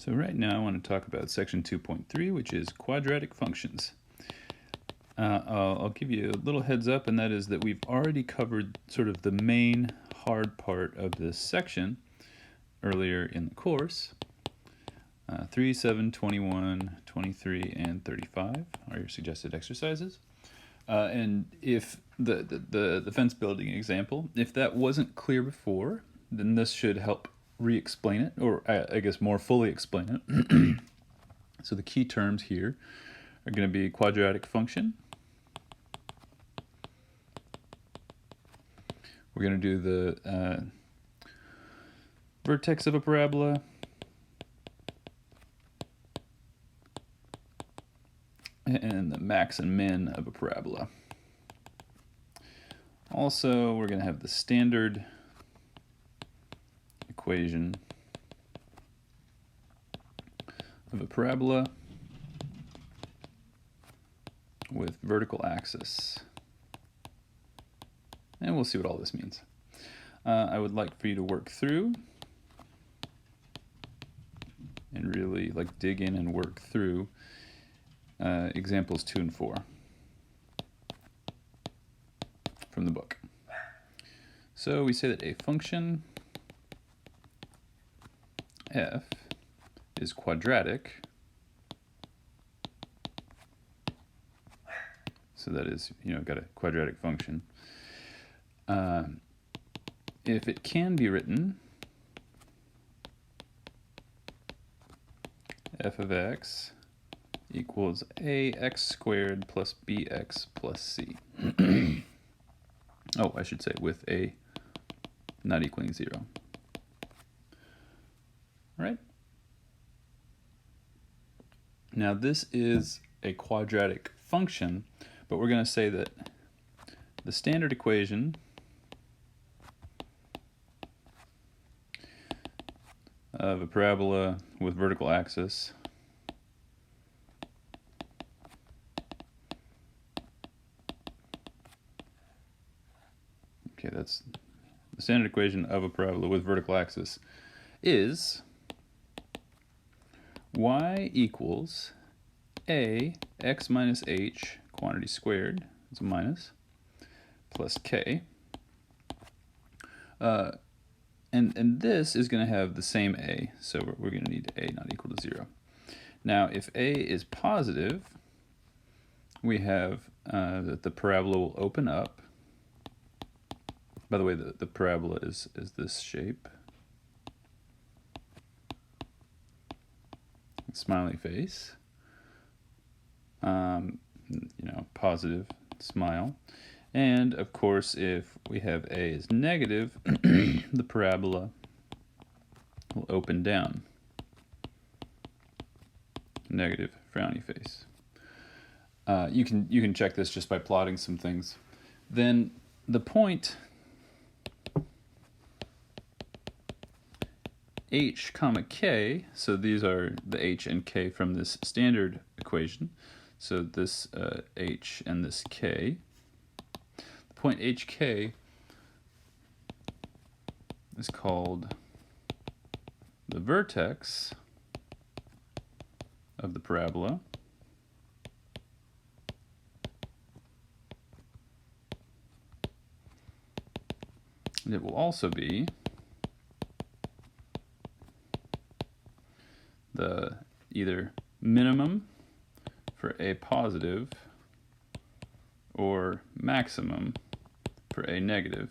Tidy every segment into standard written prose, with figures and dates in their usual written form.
So right now I want to talk about section 2.3, which is quadratic functions. I'll give you a little heads up, and that is that we've already covered sort of the main hard part of this section earlier in the course. 3, 7, 21, 23, and 35 are your suggested exercises. And if the fence building example, if that wasn't clear before, then this should help re-explain it, or I guess more fully explain it. So the key terms here are going to be quadratic function. We're going to do the vertex of a parabola, and the max and min of a parabola. Also, we're going to have the standard equation of a parabola with vertical axis. And we'll see what all this means. I would like for you to work through and really dig in and work through examples 2 and 4 from the book. So we say that a function f is quadratic. So that is, got a quadratic function. If it can be written f of x equals ax squared plus bx plus c. Oh, I should say with a not equaling 0. All right? Now this is a quadratic function, but we're going to say that the standard equation of a parabola with vertical axis that's the standard equation of a parabola with vertical axis is y equals a x minus h quantity squared, it's a minus, plus k. And this is going to have the same a, so we're going to need a not equal to 0. Now, if a is positive, we have that the parabola will open up. By the way, the parabola is this shape. Smiley face. Positive smile. And of course, if we have a is negative, the parabola will open down. Negative frowny face. You can check this just by plotting some things. Then the point h comma k, so these are the h and k from this standard equation. So this h and this k. The point hk is called the vertex of the parabola. And it will also be the either minimum for a positive or maximum for a negative.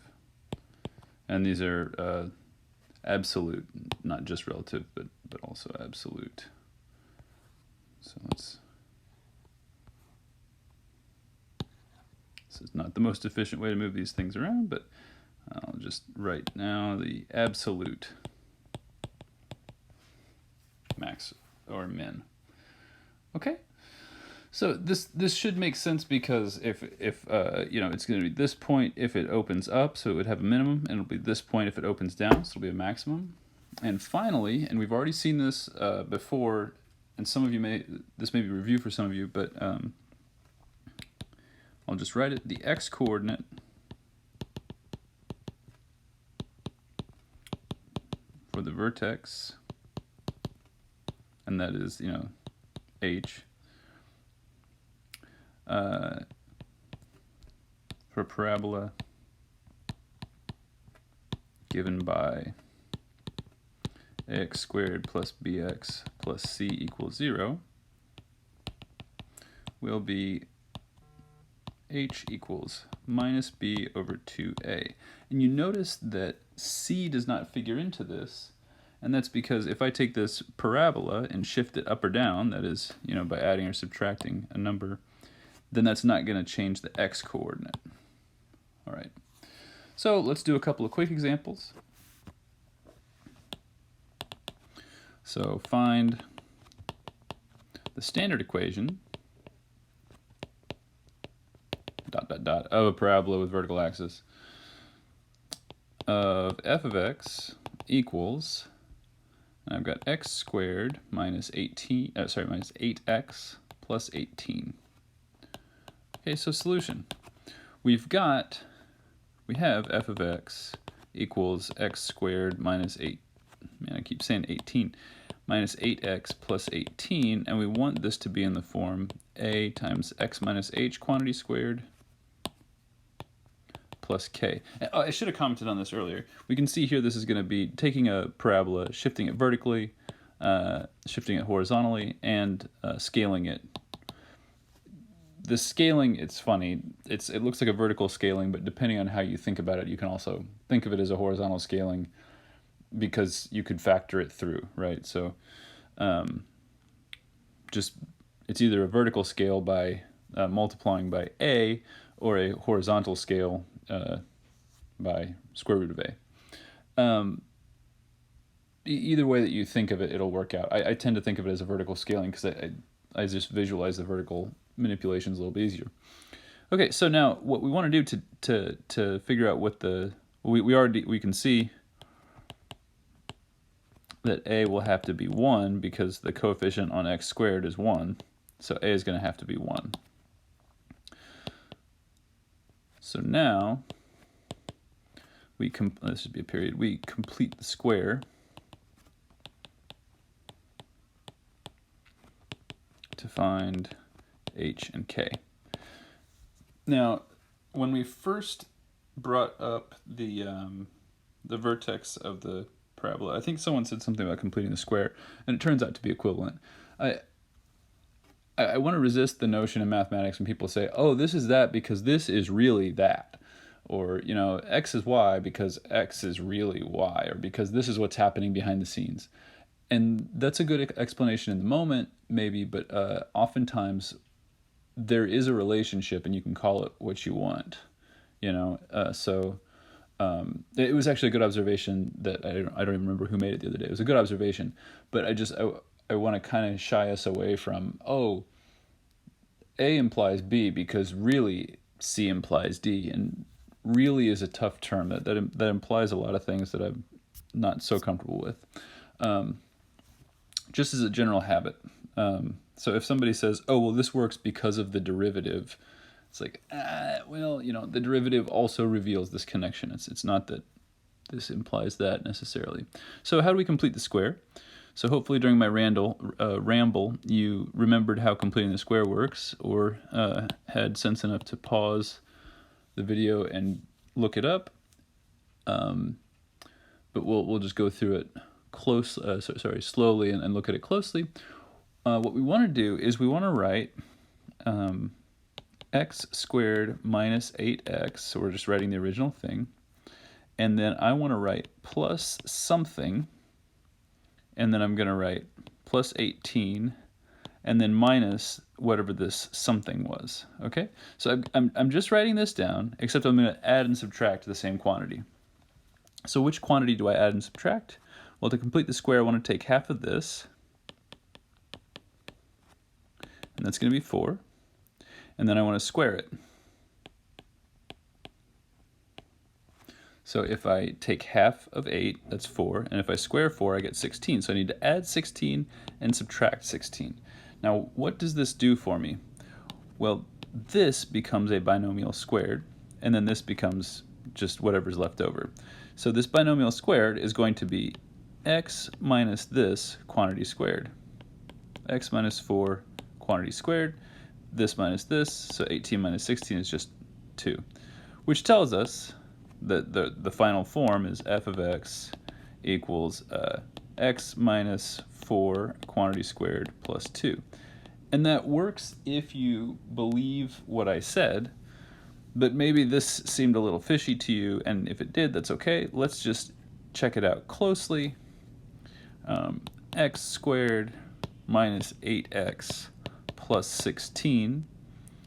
And these are absolute, not just relative, but also absolute. So this is not the most efficient way to move these things around, but I'll just write now the absolute max or min. Okay, so this should make sense, because if it's going to be this point if it opens up, so it would have a minimum, and it'll be this point if it opens down, so it'll be a maximum. And finally, and we've already seen this before, and some of you this may be review for some of you, but I'll just write it, the x coordinate for the vertex and that is, you know, h, for parabola given by ax squared plus bx plus c equals 0 will be h equals minus b over 2a. And you notice that c does not figure into this, and that's because if I take this parabola and shift it up or down, that is, you know, by adding or subtracting a number, then that's not going to change the x coordinate. All right, so let's do a couple of quick examples. So find the standard equation of a parabola with vertical axis of f of x equals, I've got x squared minus 8x plus 18. Okay, so solution. We have f of x equals x squared minus 8, man, I keep saying 18, minus 8x plus 18, and we want this to be in the form a times x minus h quantity squared plus k. Oh, I should have commented on this earlier. We can see here this is going to be taking a parabola, shifting it vertically, shifting it horizontally, and scaling it. The scaling, it's funny. It looks like a vertical scaling, but depending on how you think about it, you can also think of it as a horizontal scaling because you could factor it through, right? So just it's either a vertical scale by multiplying by a, or a horizontal scale by square root of a. Either way that you think of it, it'll work out. I tend to think of it as a vertical scaling because I just visualize the vertical manipulations a little bit easier. Okay, so now what we want to do to figure out what we can see that a will have to be 1 because the coefficient on x squared is 1, so a is going to have to be 1. So now this should be a period. We complete the square to find h and k. Now, when we first brought up the vertex of the parabola, I think someone said something about completing the square, and it turns out to be equivalent. I want to resist the notion in mathematics when people say, oh, this is that because this is really that. Or, you know, x is y because x is really y, or because this is what's happening behind the scenes. And that's a good explanation in the moment, maybe, but oftentimes there is a relationship and you can call it what you want, you know. It was actually a good observation that I don't even remember who made it the other day. It was a good observation, but I want to kind of shy us away from, oh, A implies B because really C implies D, and really is a tough term that implies a lot of things that I'm not so comfortable with. Just as a general habit. So if somebody says, oh, well, this works because of the derivative, it's like, well, you know, the derivative also reveals this connection. It's not that this implies that necessarily. So how do we complete the square? So hopefully during my ramble, you remembered how completing the square works, or had sense enough to pause the video and look it up. But we'll just go through it slowly and look at it closely. What we want to do is we want to write x squared minus 8x, so we're just writing the original thing, and then I want to write plus something, and then I'm going to write plus 18, and then minus whatever this something was, okay? So I'm just writing this down, except I'm going to add and subtract the same quantity. So which quantity do I add and subtract? Well, to complete the square, I want to take half of this, and that's going to be 4, and then I want to square it. So if I take half of 8, that's 4, and if I square 4, I get 16. So I need to add 16 and subtract 16. Now, what does this do for me? Well, this becomes a binomial squared, and then this becomes just whatever's left over. So this binomial squared is going to be x minus this quantity squared. x minus 4 quantity squared, this minus this, so 18 minus 16 is just 2, which tells us that the final form is f of x equals x minus 4 quantity squared plus 2. And that works if you believe what I said, but maybe this seemed a little fishy to you, and if it did, that's okay. Let's just check it out closely. X squared minus 8x plus 16,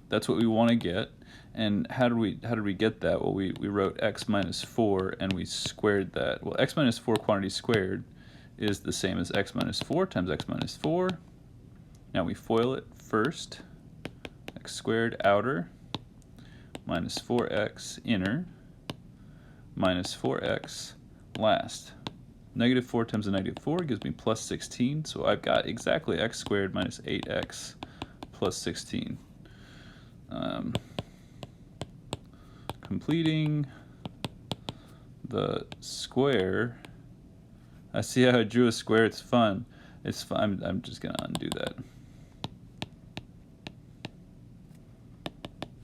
that's what we want to get. And how did we get that? Well, we wrote x minus 4 and we squared that. Well, x minus 4 quantity squared is the same as x minus 4 times x minus 4. Now we FOIL it first. X squared outer minus 4x inner minus 4x last. Negative 4 times a negative 4 gives me plus 16, so I've got exactly x squared minus 8x plus 16. Completing the square. I see how I drew a square. It's fun. It's fun. I'm just going to undo that.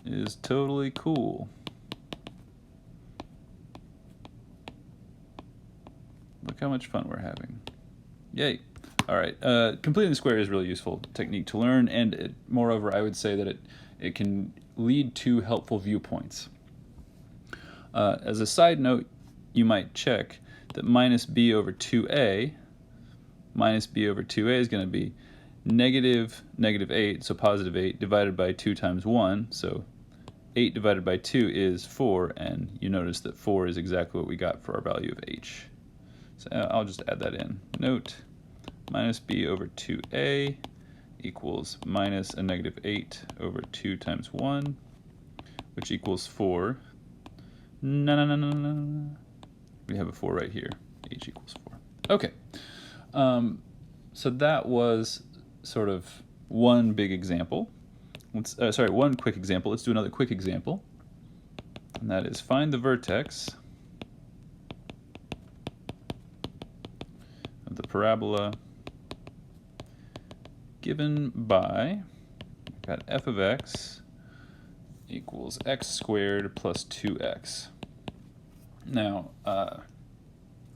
It is totally cool. Look how much fun we're having. Yay. All right. Completing the square is a really useful technique to learn, and moreover, I would say that it can lead to helpful viewpoints. As a side note, you might check that minus b over 2a is going to be negative 8, so positive 8, divided by 2 times 1, so 8 divided by 2 is 4, and you notice that 4 is exactly what we got for our value of h. So I'll just add that in. Note, minus b over 2a equals minus a negative 8 over 2 times 1, which equals 4. No. We have a 4 right here. H equals 4. Okay. So that was sort of one big example. One quick example. Let's do another quick example. And that is find the vertex of the parabola given by, we've got f of x equals x squared plus 2x. Now,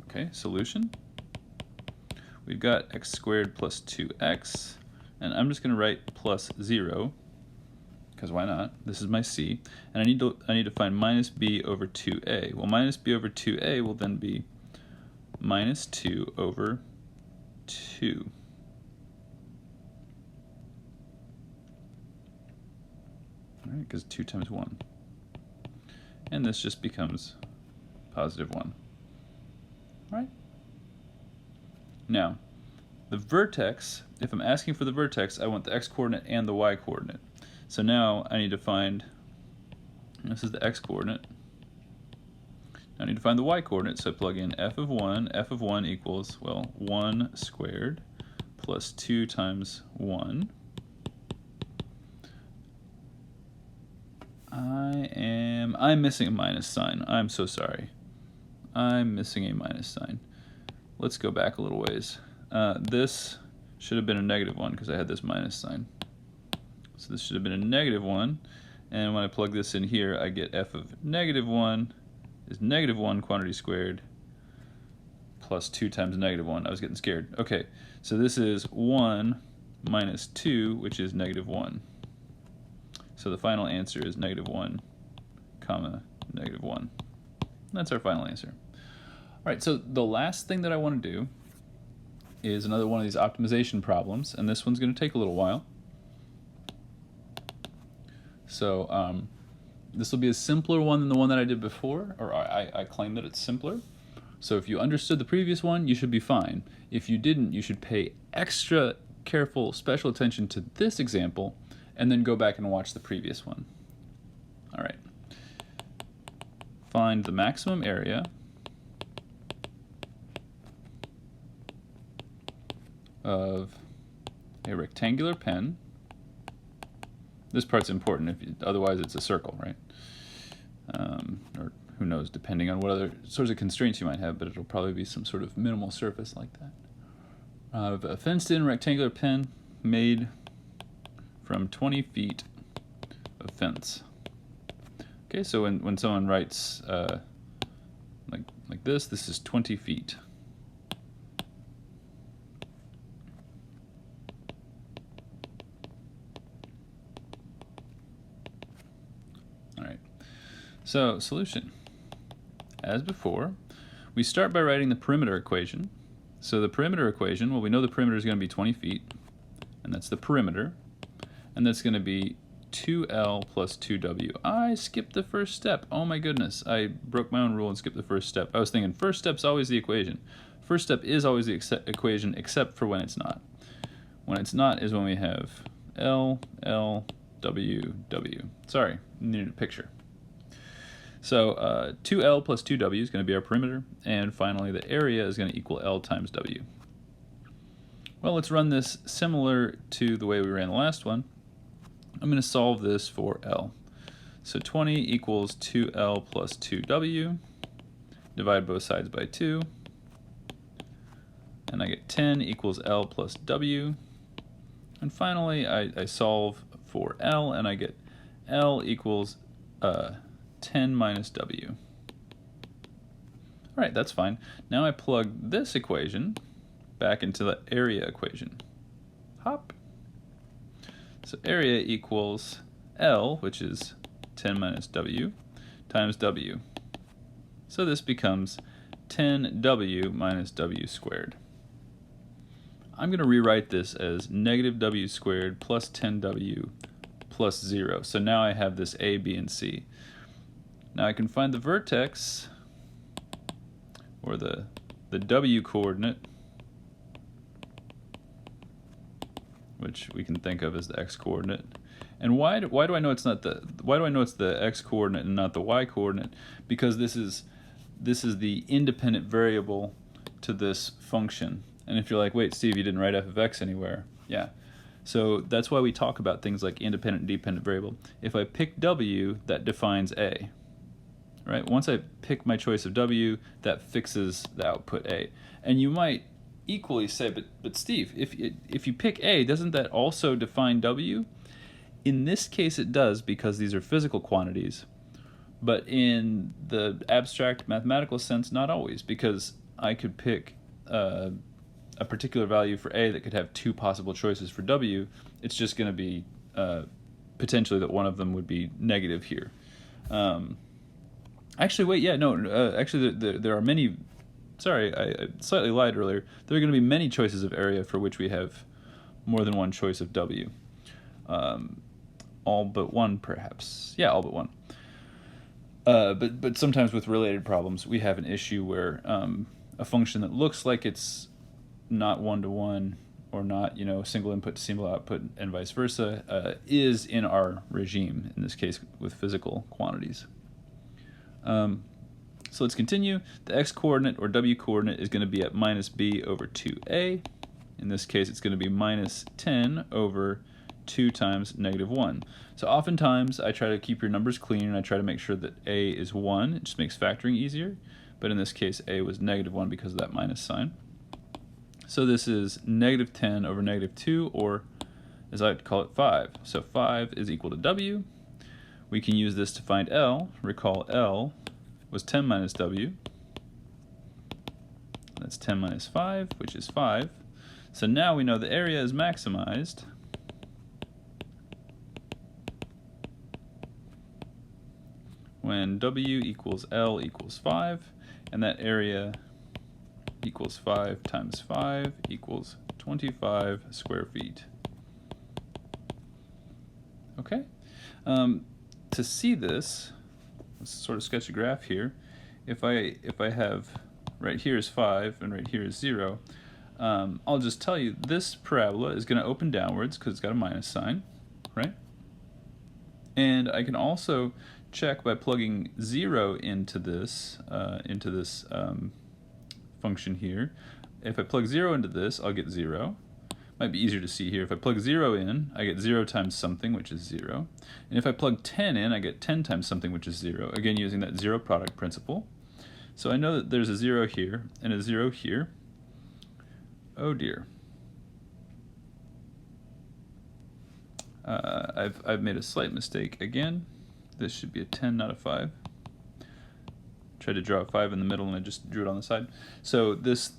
okay, solution. We've got x squared plus 2x, and I'm just going to write plus 0, because why not? This is my c, and I need to find minus b over 2a. Well, minus b over 2a will then be minus 2 over 2. All right, because 2 times 1. And this just becomes positive 1. All right? Now, the vertex, if I'm asking for the vertex, I want the x-coordinate and the y-coordinate. So now I need to find, this is the x-coordinate. I need to find the y-coordinate, so I plug in f of 1. F of 1 equals, well, 1 squared plus 2 times 1. I'm missing a minus sign. I'm so sorry. I'm missing a minus sign. Let's go back a little ways. This should have been a negative 1 because I had this minus sign. So this should have been a negative 1. And when I plug this in here, I get f of negative 1 is negative 1 quantity squared plus 2 times negative 1. I was getting scared. Okay, so this is 1 minus 2, which is negative 1. So the final answer is negative 1, comma, negative 1. That's our final answer. All right, so the last thing that I want to do is another one of these optimization problems, and this one's going to take a little while. So this will be a simpler one than the one that I did before, or I claim that it's simpler. So if you understood the previous one, you should be fine. If you didn't, you should pay extra careful, special attention to this example, and then go back and watch the previous one. All right. Find the maximum area of a rectangular pen. This part's important, otherwise it's a circle, right? Or who knows, depending on what other sorts of constraints you might have, but it'll probably be some sort of minimal surface like that. A fenced-in rectangular pen made from 20 feet of fence. Okay, so when someone writes like this is 20 feet. All right, so solution. As before, we start by writing the perimeter equation. So the perimeter equation, well, we know the perimeter is going to be 20 feet, and that's the perimeter, and that's going to be 2L plus 2W. I skipped the first step. Oh my goodness, I broke my own rule and skipped the first step. I was thinking first step's always the equation. First step is always the equation except for when it's not. When it's not is when we have L, L, W, W. Sorry, needed a picture. So 2L plus 2W is going to be our perimeter, and finally the area is going to equal L times W. Well, let's run this similar to the way we ran the last one. I'm going to solve this for L. So 20 equals 2L plus 2W. Divide both sides by 2. And I get 10 equals L plus W. And finally, I solve for L, and I get L equals 10 minus W. All right, that's fine. Now I plug this equation back into the area equation. Hop. So area equals L, which is 10 minus W, times W. So this becomes 10W minus W squared. I'm going to rewrite this as negative W squared plus 10W plus 0. So now I have this A, B, and C. Now I can find the vertex, or the W coordinate, which we can think of as the X coordinate. And why do I know it's not the X coordinate and not the Y coordinate? Because this is the independent variable to this function. And if you're like, wait, Steve, you didn't write f of x anywhere. Yeah. So that's why we talk about things like independent and dependent variable. If I pick W, that defines A. Right? Once I pick my choice of W, that fixes the output A. And you might equally say, but Steve, if you pick A, doesn't that also define W? In this case it does, because these are physical quantities. But in the abstract mathematical sense, not always, because I could pick a particular value for A that could have two possible choices for W. It's just going to be potentially that one of them would be negative here. Actually, wait, yeah, no, actually there are many, sorry, I slightly lied earlier. There are going to be many choices of area for which we have more than one choice of W. All but one, perhaps. Yeah, all but one. But sometimes with related problems, we have an issue where a function that looks like it's not one-to-one or not, single input to single output and vice versa, is in our regime, in this case with physical quantities. So let's continue. The x-coordinate or w-coordinate is going to be at minus b over 2a. In this case, it's going to be minus 10 over 2 times negative 1. So oftentimes, I try to keep your numbers clean, and I try to make sure that a is 1. It just makes factoring easier. But in this case, a was negative 1 because of that minus sign. So this is negative 10 over negative 2, or as I like to call it, 5. So 5 is equal to w. We can use this to find L. Recall L was 10 minus W. That's 10 minus 5, which is 5. So now we know the area is maximized when W equals L equals 5, and that area equals 5 times 5 equals 25 square feet. Okay? To see this, let's sort of sketch a graph here. If I have right here is 5 and right here is 0, I'll just tell you this parabola is going to open downwards because it's got a minus sign, right? And I can also check by plugging 0 into this function here. If I plug 0 into this, I'll get 0. Might be easier to see here. If I plug 0 in, I get 0 times something, which is 0. And if I plug 10 in, I get 10 times something, which is 0. Again, using that zero product principle. So I know that there's a 0 here and a 0 here. Oh dear. I've made a slight mistake again. This should be a 10, not a 5. Tried to draw a 5 in the middle and I just drew it on the side. So this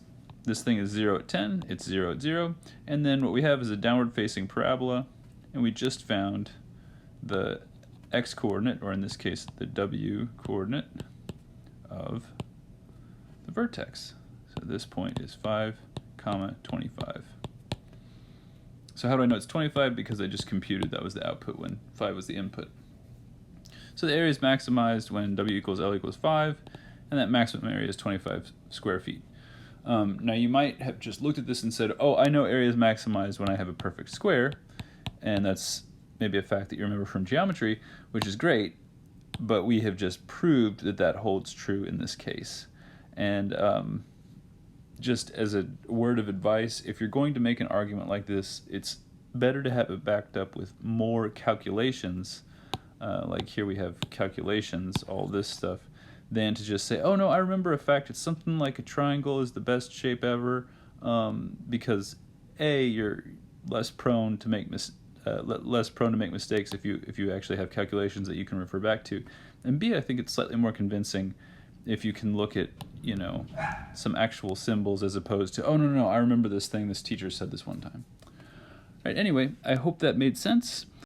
thing is 0 at 10, it's 0 at 0, and then what we have is a downward facing parabola, and we just found the x-coordinate, or in this case the w-coordinate, of the vertex. So this point is 5, 25. So how do I know it's 25? Because I just computed that was the output when 5 was the input. So the area is maximized when w equals L equals 5, and that maximum area is 25 square feet. Now you might have just looked at this and said, oh, I know area is maximized when I have a perfect square, and that's maybe a fact that you remember from geometry, which is great, but we have just proved that that holds true in this case. And just as a word of advice, if you're going to make an argument like this, it's better to have it backed up with more calculations, like here we have calculations, all this stuff, than to just say, oh no, I remember a fact, it's something like a triangle is the best shape ever, because A, you're less prone to make mistakes if you actually have calculations that you can refer back to, and B, I think it's slightly more convincing if you can look at, you know, some actual symbols as opposed to, oh no, I remember this thing, this teacher said this one time. All right, anyway, I hope that made sense.